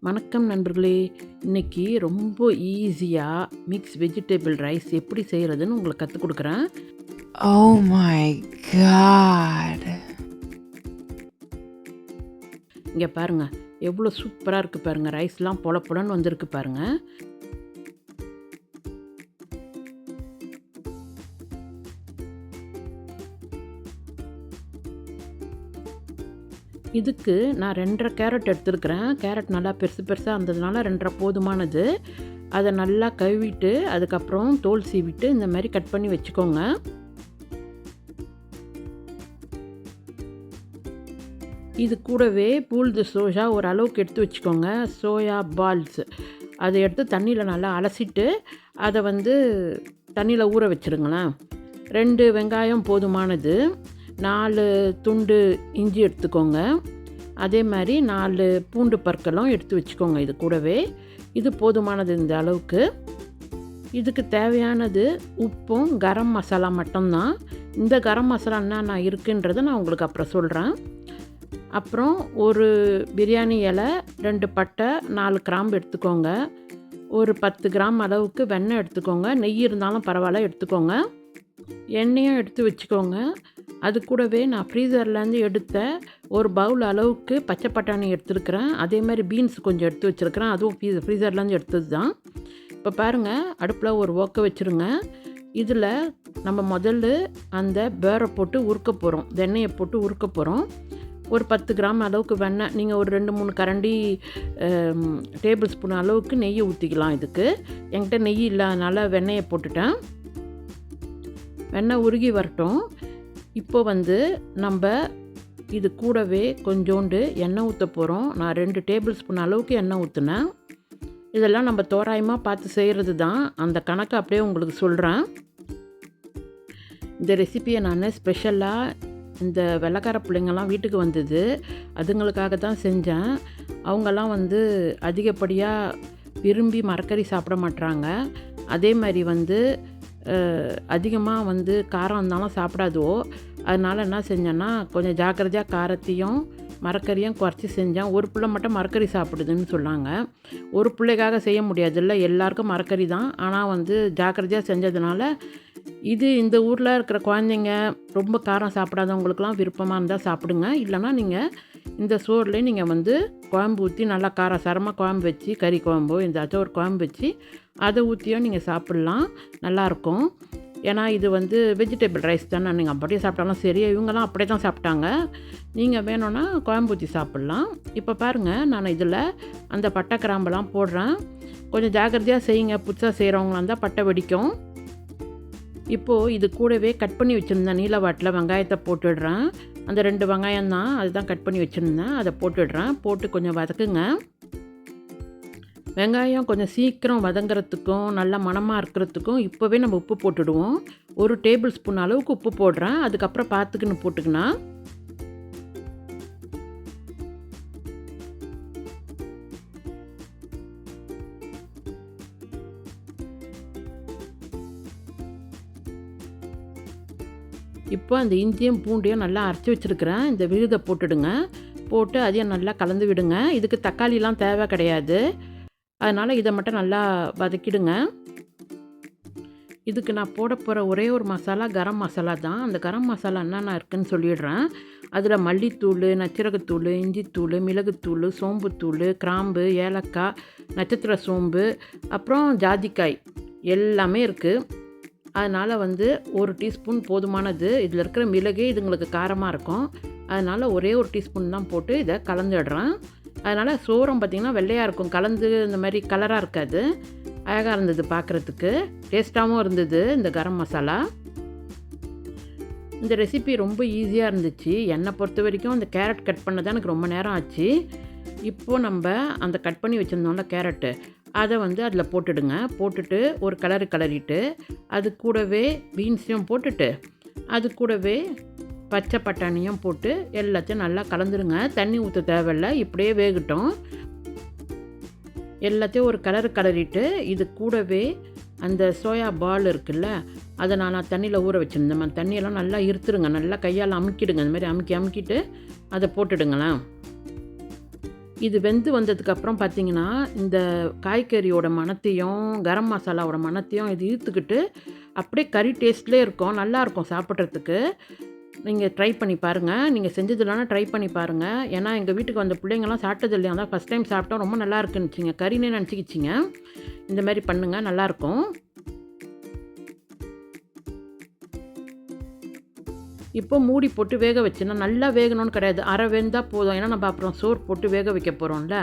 வணக்கம் நண்பர்களே. இன்னைக்கு ரொம்ப ஈஸியாக மிக்ஸ் வெஜிடபிள் ரைஸ் எப்படி செய்கிறதுன்னு உங்களுக்கு கற்றுக் கொடுக்குறேன். Oh my god. இங்கே பாருங்கள், எவ்வளோ சூப்பராக இருக்குது பாருங்கள். ரைஸ்லாம் பொல பொலன்னு வந்திருக்கு பாருங்கள். இதுக்கு நான் 2.5 கேரட் எடுத்துருக்கிறேன். கேரட் நல்லா பெருசு பெருசாக இருந்ததுனால 2.5 போதுமானது. அதை நல்லா கழுவிட்டு அதுக்கப்புறம் தோல் சீவிட்டு இந்த மாதிரி கட் பண்ணி வச்சுக்கோங்க. இது கூடவே பூல்து சோயா ஒரு அளவுக்கு எடுத்து வச்சுக்கோங்க. சோயா பால்ஸ் அதை எடுத்து தண்ணியில் நல்லா அலசிட்டு அதை தண்ணியில் ஊற வச்சுருங்களேன். 2 வெங்காயம் போதுமானது. 4 துண்டு இஞ்சி எடுத்துக்கோங்க. அதே மாதிரி 4 பூண்டு பற்களும் எடுத்து வச்சுக்கோங்க. இது கூடவே இது போதுமானது இந்த அளவுக்கு. இதுக்கு தேவையானது உப்பும் கரம் மசாலா மட்டும்தான். இந்த கரம் மசாலா என்னென்ன இருக்குன்றதை நான் உங்களுக்கு அப்புறம் சொல்கிறேன். அப்புறம் ஒரு பிரியாணி இலை, 2 பட்டை, 4 கிராம்பு எடுத்துக்கோங்க. ஒரு 10 கிராம் அளவுக்கு வெண்ணெய் எடுத்துக்கோங்க. நெய் இருந்தாலும் பரவாயில்ல எடுத்துக்கோங்க. எண்ணெயும் எடுத்து வச்சுக்கோங்க. அது கூடவே நான் ஃப்ரீசர்லேருந்து எடுத்த ஒரு பவுல் அளவுக்கு பச்சை பட்டாணி எடுத்துருக்கிறேன். அதே மாதிரி பீன்ஸ் கொஞ்சம் எடுத்து வச்சுருக்கிறேன். அதுவும் ஃப்ரீசர்லேருந்து எடுத்தது தான். இப்போ பாருங்கள், அடுப்பில் ஒரு ஓக்க வச்சுருங்க. இதில் நம்ம முதல்ல அந்த பேரை போட்டு உருக்க போகிறோம். வெண்ணெயை போட்டு உருக்க போகிறோம். ஒரு 10 கிராம் அளவுக்கு வெண்ணெய், நீங்கள் ஒரு 2-3 கரண்டி டேபிள் ஸ்பூன் அளவுக்கு நெய்யை ஊற்றிக்கலாம். இதுக்கு என்கிட்ட நெய் இல்லாதனால வெண்ணெயை போட்டுட்டேன். வெண்ணெய் உருகி வரட்டும். இப்போ நம்ம இது கூடவே கொஞ்சோண்டு எண்ணெய் ஊற்ற போகிறோம். நான் 2 டேபிள் ஸ்பூன் அளவுக்கு எண்ணெய் ஊற்றினேன். இதெல்லாம் நம்ம தோராயமாக பார்த்து செய்கிறது தான். அந்த கணக்கு அப்படியே உங்களுக்கு சொல்கிறேன். இந்த ரெசிப்பியை நான் ஸ்பெஷலாக இந்த வெள்ளைக்கார பிள்ளைங்கள்லாம் வீட்டுக்கு வந்தது, அதுங்களுக்காக தான் செஞ்சேன். அவங்கெல்லாம் அதிகப்படியாக விரும்பி மரக்கறி சாப்பிட மாட்றாங்க. அதே மாதிரி அதிகமாக காரம் இருந்தாலும் சாப்பிடாதோ. அதனால் என்ன செஞ்சேன்னா, கொஞ்சம் ஜாக்கிரதையாக காரத்தையும் மரக்கறியும் குறைச்சி செஞ்சேன். ஒரு பிள்ளை மட்டும் மரக்கறி சாப்பிடுதுன்னு சொன்னாங்க. ஒரு பிள்ளைக்காக செய்ய முடியாதுல்ல, எல்லாருக்கும் மரக்கறி தான். ஆனால் ஜாக்கிரதையாக செஞ்சதுனால இது இந்த ஊரில் இருக்கிற குழந்தைங்க ரொம்ப காரம் சாப்பிடாதவங்களுக்குலாம் விருப்பமாக இருந்தால் சாப்பிடுங்க. இல்லைனா நீங்கள் இந்த சோறுலேயே நீங்கள் குழம்பு ஊற்றி நல்லா காரசாரமாக குழம்பு வச்சு, கறி குழம்போ ஏதாச்சும் ஒரு குழம்பு வச்சு அதை ஊற்றியும் நீங்கள் சாப்பிட்லாம். நல்லாயிருக்கும். ஏன்னா இது வெஜிடபிள் ரைஸ் தானே, நீங்கள் அப்படியே சாப்பிட்டாலும் சரி. இவங்கெல்லாம் அப்படியே தான் சாப்பிட்டாங்க. நீங்கள் வேணும்னா குழம்பு ஊற்றி சாப்பிட்லாம். இப்போ பாருங்கள், நான் இதில் அந்த பட்டை கிராம்பெல்லாம் போடுறேன். கொஞ்சம் ஜாக்கிரதையாக செய்யுங்க. புதுசாக செய்கிறவங்களாம் இருந்தால் பட்டை வெடிக்கும். இப்போது இது கூடவே கட் பண்ணி வச்சுருந்தேன் நீல வாட்டில் வெங்காயத்தை போட்டுடுறேன். அந்த 2 வெங்காயம் தான், அதுதான் கட் பண்ணி வச்சுருந்தேன். அதை போட்டுடுறேன். போட்டு கொஞ்சம் வதக்குங்க. வெங்காயம் கொஞ்சம் சீக்கிரம் வதங்கிறதுக்கும் நல்ல மணமாக இருக்கிறதுக்கும் இப்போவே நம்ம உப்பு போட்டுடுவோம். 1 டேபிள் ஸ்பூன் அளவுக்கு உப்பு போடுறேன். அதுக்கப்புறம் பார்த்துக்கின்னு போட்டுக்கினா. இப்போ அந்த இஞ்சியும் பூண்டையும் நல்லா அரைச்சி வச்சுருக்கிறேன். இந்த விழுதை போட்டுடுங்க. போட்டு அதையும் நல்லா கலந்து விடுங்க. இதுக்கு தக்காளிலாம் தேவை கிடையாது. அதனால் இதை மட்டும் நல்லா வதக்கிடுங்க. இதுக்கு நான் போட போகிற ஒரே ஒரு மசாலா கரம் மசாலா தான். அந்த கரம் மசாலா என்னென்ன இருக்குதுன்னு சொல்லிடுறேன். அதில் மல்லித்தூள், நச்சரகத்தூள், இஞ்சித்தூள், மிளகுத்தூள், சோம்புத்தூள், கிராம்பு, ஏலக்காய், நட்சத்திர சோம்பு, அப்புறம் ஜாதிக்காய் எல்லாமே இருக்குது. அதனால் 1 டீஸ்பூன் போதுமானது. இதில் இருக்கிற மிளகே இதுங்களுக்கு காரமாக இருக்கும். அதனால் ஒரே 1 டீஸ்பூன் தான் போட்டு இதை கலந்துடுறேன். அதனால் சோறும் பார்த்திங்கன்னா வெள்ளையாக இருக்கும். கலந்து இந்த மாதிரி கலராக இருக்காது. அழகாக இருந்தது பார்க்குறதுக்கு. டேஸ்ட்டாகவும் இருந்தது இந்த கரம் மசாலா. இந்த ரெசிபி ரொம்ப ஈஸியாக இருந்துச்சு. என்னை பொறுத்த வரைக்கும் அந்த கேரட் கட் பண்ண தான் எனக்கு ரொம்ப நேரம் ஆச்சு. இப்போது நம்ம அந்த கட் பண்ணி வச்சுருந்தோம்ல கேரட்டு, அதை அதில் போட்டுடுங்க. போட்டுட்டு ஒரு கிளறிட்டு அது கூடவே பீன்ஸையும் போட்டுட்டு அது கூடவே பச்சை பட்டாணியும் போட்டு எல்லாத்தையும் நல்லா கலந்துருங்க. தண்ணி ஊற்ற தேவையில்லை, இப்படியே வேகட்டும். எல்லாத்தையும் ஒரு கிளறிட்டு இது கூடவே அந்த சோயா பால் இருக்குல்ல, அதை நான் தண்ணியில் ஊற வச்சுருந்தேன். அந்த தண்ணியெல்லாம் நல்லா இருத்துருங்க. நல்லா கையால் அமுக்கிடுங்க. இந்த மாதிரி அமுக்கிட்டு அதை போட்டுடுங்களேன். இது வெந்து வந்ததுக்கப்புறம் பார்த்தீங்கன்னா, இந்த காய்கறியோட மணத்தையும், கரம் மசாலாவோட மணத்தையும் இது இழுத்துக்கிட்டு, அப்படியே கறி டேஸ்ட்லேயே இருக்கும். நல்லாயிருக்கும் சாப்பிட்றதுக்கு. நீங்க ட்ரை பண்ணி பாருங்க. நீங்க செஞ்சது இல்லன்னா ட்ரை பண்ணி பாருங்க. ஏன்னா, எங்க வீட்டுக்கு வந்த பிள்ளைங்கலாம் சாப்பிட்டது இல்லையா, அதான் ஃபர்ஸ்ட் டைம் சாப்பிட்டோம். ரொம்ப நல்லா இருக்குன்னுச்சுங்க. கறின்னே நெனச்சுக்கிச்சுங்க. இந்த மாரி பண்ணுங்க, நல்லாயிருக்கும். இப்போ மூடி போட்டு வேக வச்சுன்னா, நல்லா வேகணும்னு கிடையாது. அரை வெந்தா போதும். ஏன்னா, நம்ம அப்புறம் சோறு போட்டு வேக வைக்க போறோம்ல.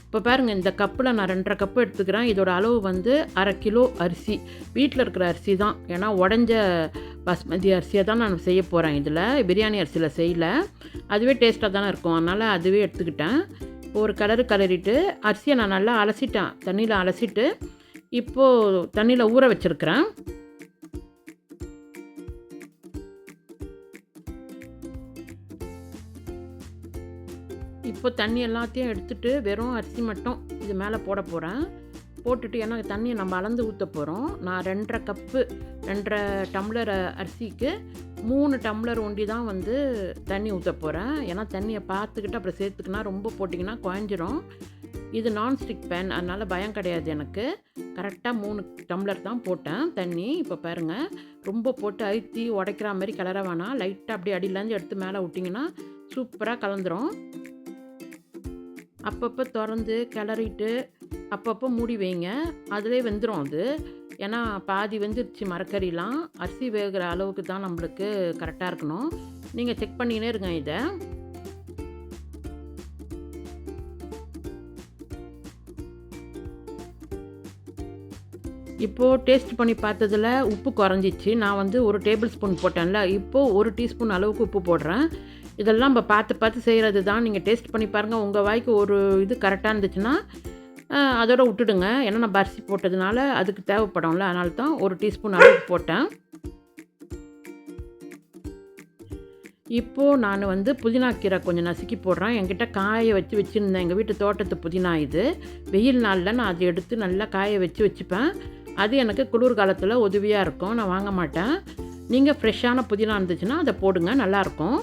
இப்போ பாருங்க, இந்த கப்பில் நான் 2 1/2 கப்பு எடுத்துக்கிறேன். இதோட அளவு வந்து 1/2 கிலோ அரிசி. வீட்டில் இருக்கிற அரிசி தான். ஏன்னா, உடஞ்ச பாஸ்மதி அரிசியை தான் நான் செய்ய போகிறேன் இதில். பிரியாணி அரிசியில் செய்யல. அதுவே டேஸ்ட்டாக தானே இருக்கும். அதனால் அதுவே எடுத்துக்கிட்டேன். ஒரு கிளறிட்டு அரிசியை நான் நல்லா அலசிட்டேன். தண்ணியில் அலசிட்டு, இப்போது தண்ணியில் ஊற வச்சுருக்கிறேன். இப்போ தண்ணி எல்லாத்தையும் எடுத்துட்டு வெறும் அரிசி மட்டும் இது மேலே போட போகிறேன். போட்டுட்டு ஏன்னா தண்ணியை நம்ம அளந்து ஊற்ற போகிறோம். நான் 2 1/2 கப்பு 2 1/2 டம்ளர் அரிசிக்கு 3 டம்ளர் ஒண்டி தான் வந்து தண்ணி ஊற்ற போகிறேன். ஏன்னா தண்ணியை பார்த்துக்கிட்டு அப்புறம் சேர்த்துக்கினா ரொம்ப போட்டிங்கன்னா குழஞ்சிரும். இது நான்ஸ்டிக் பேன், அதனால் பயம் கிடையாது எனக்கு. கரெக்டாக 3 டம்ளர் தான் போட்டேன் தண்ணி. இப்போ பாருங்கள், ரொம்ப போட்டு அழுத்தி உடைக்கிற மாதிரி கிளற வேணாம். லைட்டாக அப்படியே அடியிலேருந்து எடுத்து மேலே விட்டிங்கன்னா சூப்பராக கலந்துரும். அப்பப்போ திறந்து கிளறிட்டு அப்பப்போ மூடி வைங்க. அதிலே வெந்துடும் அது. ஏன்னா பாதி வெந்துருச்சு மரக்கறிலாம். அரிசி வேகிற அளவுக்கு தான் நம்மளுக்கு கரெக்டாக இருக்கணும். நீங்கள் செக் பண்ணினே இருங்க இதை. இப்போது டேஸ்ட் பண்ணி பார்த்ததில் உப்பு குறைஞ்சிச்சு. நான் வந்து 1 டேபிள் ஸ்பூன் போட்டேன்ல, இப்போது 1 டீஸ்பூன் அளவுக்கு உப்பு போடுறேன். இதெல்லாம் நம்ம பார்த்து செய்கிறது தான். நீங்கள் டேஸ்ட் பண்ணி பாருங்கள். உங்கள் வாய்க்கு ஒரு இது கரெக்டாக இருந்துச்சுன்னா அதோட விட்டுடுங்க. ஏன்னா நம்ம அரிசி போட்டதுனால அதுக்கு தேவைப்படும்ல, அதனால தான் 1 டீஸ்பூன் அளவுக்கு போட்டேன். இப்போது நான் வந்து புதினா கீரை கொஞ்சம் நசுக்கி போடுறேன். என்கிட்ட காய வச்சுருந்தேன். எங்கள் வீட்டு தோட்டத்து புதினா இது. வெயில் நாளில் நான் அதை எடுத்து நல்லா காய வச்சுப்பேன். அது எனக்கு குளிர் காலத்தில் உதவியாக இருக்கும். நான் வாங்க மாட்டேன். நீங்கள் ஃப்ரெஷ்ஷான புதினா இருந்துச்சுன்னா அதை போடுங்க, நல்லாயிருக்கும்.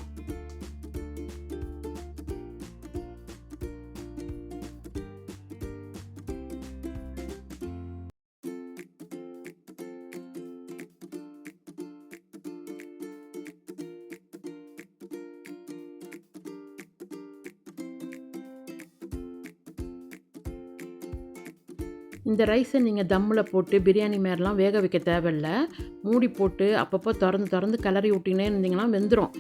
இந்த ரைஸை நீங்கள் தம்மில் போட்டு பிரியாணி மாரிலாம் வேக வைக்க தேவையில்ல. மூடி போட்டு அப்பப்போ திறந்து கிளறி விட்டினே இருந்தீங்கன்னா வெந்துடும்.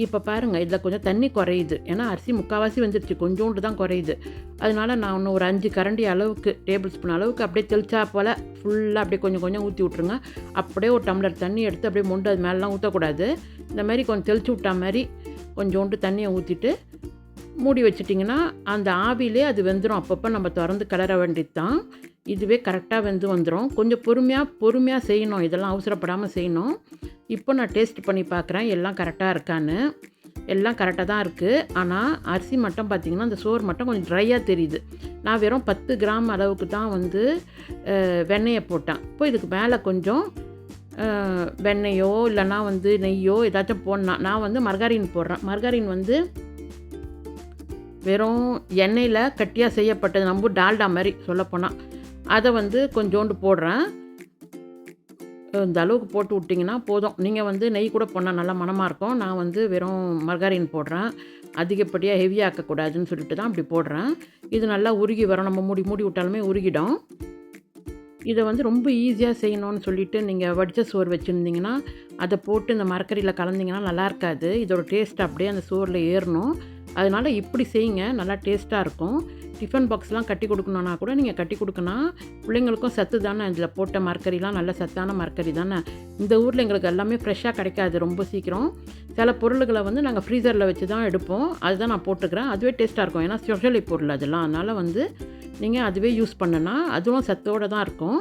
இப்போ பாருங்கள், இதில் கொஞ்சம் தண்ணி குறையுது. ஏன்னா அரிசி முக்கால்வாசி வெந்துருச்சு, கொஞ்சோண்டு தான் குறையுது. அதனால நான் இன்னும் ஒரு 5 கரண்டி அளவுக்கு, டேபிள் ஸ்பூன் அளவுக்கு அப்படியே தெளிச்சா போல் ஃபுல்லாக அப்படியே கொஞ்சம் ஊற்றி விட்ருங்க. அப்படியே ஒரு டம்ளர் தண்ணி எடுத்து அப்படியே மொண்டு அது மேலெலாம் ஊற்றக்கூடாது. இந்த மாதிரி கொஞ்சம் தெளிச்சு விட்டா மாதிரி கொஞ்சோண்டு தண்ணியை ஊற்றிட்டு மூடி வச்சிட்டிங்கன்னா அந்த ஆவிலே அது வெந்துடும். அப்பப்போ நம்ம திறந்து கிளற வேண்டியது தான். இதுவே கரெக்டாக வெந்து வந்துடும். கொஞ்சம் பொறுமையாக செய்யணும். இதெல்லாம் அவசரப்படாமல் செய்யணும். இப்போ நான் டேஸ்ட் பண்ணி பார்க்குறேன் எல்லாம் கரெக்டாக இருக்கான்னு. எல்லாம் கரெக்டாக தான் இருக்குது. ஆனால் அரிசி மட்டும் பார்த்திங்கன்னா அந்த சோறு மட்டும் கொஞ்சம் ட்ரையாக தெரியுது. நான் வெறும் 10 கிராம் அளவுக்கு தான் வந்து வெண்ணெயை போட்டேன். இப்போ இதுக்கு மேலே கொஞ்சம் வெண்ணெயோ இல்லைன்னா வந்து நெய்யோ ஏதாச்சும் போடணும். நான் வந்து மர்காரின் போடுறேன். மர்காரின் வந்து வெறும் எண்ணெயில் கட்டியாக செய்யப்பட்டது, நம்ம டால்டா மாதிரி சொல்லப்போனால். அதை வந்து கொஞ்சோண்டு போடுறேன். இந்த அளவுக்கு போட்டு விட்டிங்கன்னா போதும். நீங்கள் வந்து நெய் கூட போனால் நல்லா மணமாக இருக்கும். நான் வந்து வெறும் மர்காரின் போடுறேன். அதிகப்படியாக ஹெவியாக ஆக்கக்கூடாதுன்னு சொல்லிட்டு தான் அப்படி போடுறேன். இது நல்லா உருகி வரும். நம்ம மூடி விட்டாலுமே உருகிடும். இதை வந்து ரொம்ப ஈஸியாக செய்யணும்னு சொல்லிவிட்டு நீங்கள் வடித்த சோறு வச்சுருந்தீங்கன்னா அதை போட்டு இந்த மரக்கறியில் கலந்திங்கன்னா நல்லா இருக்காது. இதோட டேஸ்ட் அப்படியே அந்த சோறில் ஏறணும். அதனால் இப்படி செய்யுங்க, நல்லா டேஸ்ட்டாக இருக்கும். டிஃபன் பாக்ஸ்லாம் கட்டி கொடுக்கணுன்னா கூட நீங்கள் கட்டி கொடுக்கணும். பிள்ளைங்களுக்கும் சத்து தானே. இதில் போட்ட மரக்கறிலாம் நல்ல சத்தான மரக்கறி தானே. இந்த ஊரில் எங்களுக்கு எல்லாமே ஃப்ரெஷ்ஷாக கிடைக்காது ரொம்ப சீக்கிரம். சில பொருள்களை வந்து நாங்கள் ஃப்ரீசரில் வச்சு தான் எடுப்போம். அதுதான் நான் போட்டுக்கிறேன். அதுவே டேஸ்ட்டாக இருக்கும். ஏன்னா ஸ்பெஷலி பொருள் அதெல்லாம். அதனால் வந்து நீங்கள் அதுவே யூஸ் பண்ணுனா அதுவும் சத்தோடு தான் இருக்கும்.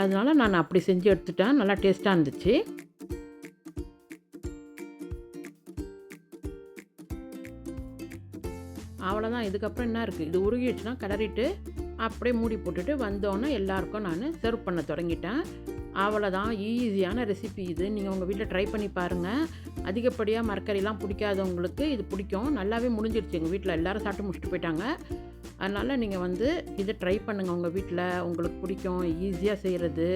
அதனால் நான் அப்படி செஞ்சு எடுத்துட்டேன். நல்லா டேஸ்ட்டாக இருந்துச்சு. அவ்வளோதான். இதுக்கப்புறம் என்ன இருக்குது, இது உருகிடுச்சுன்னா கிளறிட்டு அப்படியே மூடி போட்டுட்டு வந்தோன்னே எல்லாருக்கும் நான் சர்வ் பண்ண தொடங்கிட்டேன். அவ்வளோதான். ஈஸியான ரெசிபி இது. நீங்கள் உங்கள் வீட்டில் ட்ரை பண்ணி பாருங்கள். அதிகப்படியாக மரக்கறிலாம் பிடிக்காதவங்களுக்கு இது பிடிக்கும். நல்லாவே முடிஞ்சிருச்சு. எங்கள் வீட்டில் எல்லோரும் சாப்பிட்டு முடிச்சுட்டு போயிட்டாங்க. அதனால் நீங்கள் வந்து இதை ட்ரை பண்ணுங்கள் உங்கள் வீட்டில். உங்களுக்கு பிடிக்கும், ஈஸியாக செய்கிறது.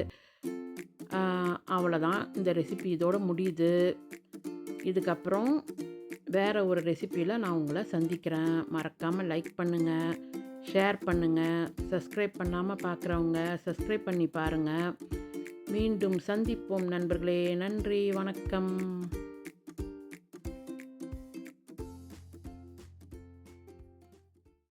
அவ்வளோதான், இந்த ரெசிபி இதோடு முடியுது. இதுக்கப்புறம் வேறு ஒரு ரெசிப்பியில் நான் உங்களை சந்திக்கிறேன். மறக்காமல் லைக் பண்ணுங்கள், ஷேர் பண்ணுங்கள். சப்ஸ்கிரைப் பண்ணாமல் பார்க்குறவங்க சப்ஸ்கிரைப் பண்ணி பாருங்கள். மீண்டும் சந்திப்போம் நண்பர்களே. நன்றி, வணக்கம்.